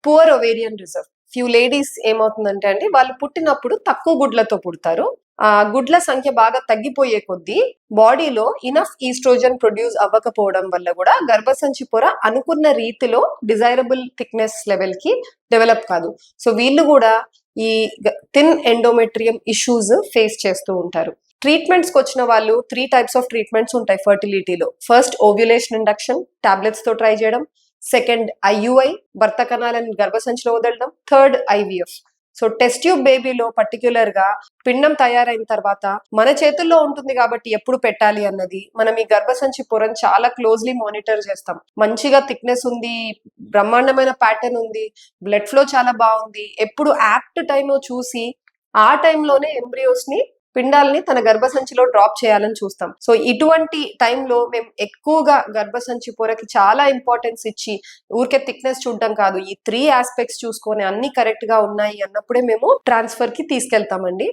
Poor ovarian reserve. Few ladies ఏమవుతుందంటే అండి, వాళ్ళు పుట్టినప్పుడు తక్కువ గుడ్లతో పుడతారు. ఆ గుడ్ల సంఖ్య బాగా తగ్గిపోయే కొద్దీ బాడీలో ఇనఫ్ ఈస్ట్రోజన్ ప్రొడ్యూస్ అవ్వకపోవడం వల్ల కూడా గర్భసంచి పొర అనుకున్న రీతిలో డిజైరబుల్ థిక్నెస్ లెవెల్ కి డెవలప్ కాదు. సో వీళ్ళు కూడా ఈ థిన్ ఎండోమెట్రియం ఇష్యూస్ ఫేస్ చేస్తూ ఉంటారు. ట్రీట్మెంట్స్కి వచ్చిన వాళ్ళు 3 టైప్స్ ఆఫ్ ట్రీట్మెంట్స్ ఉంటాయి ఫర్టిలిటీలో. ఫస్ట్ ఓవ్యులేషన్ ఇండక్షన్, టాబ్లెట్స్ తో ట్రై చేయడం. సెకండ్ ఐయుఐ, భర్త కణాలను గర్భసంచిలో వదలడం. Third IVF. So test tube బేబీలో పర్టిక్యులర్ గా పిండం తయారైన తర్వాత మన చేతుల్లో ఉంటుంది కాబట్టి ఎప్పుడు పెట్టాలి అన్నది, మనం ఈ గర్భసంచి పొరను చాలా క్లోజ్లీ మానిటర్ చేస్తాం. మంచిగా థిక్నెస్ ఉంది, బ్రహ్మాండమైన ప్యాటర్న్ ఉంది, బ్లడ్ ఫ్లో చాలా బాగుంది, ఎప్పుడు యాప్ట్ టైం చూసి ఆ టైంలోనే ఎంబ్రియోస్ ని, పిండాలని తన గర్భసంచిలో డ్రాప్ చేయాలని చూస్తాం. సో ఇటువంటి టైంలో మేము ఎక్కువగా గర్భసంచి పొరకి చాలా ఇంపార్టెన్స్ ఇచ్చి ఊరికే థిక్నెస్ చూడడం కాదు, ఈ 3 ఆస్పెక్ట్స్ చూసుకొని అన్ని కరెక్ట్ గా ఉన్నాయి అన్నప్పుడే మేము ట్రాన్స్ఫర్ కి తీసుకెళ్తామండి.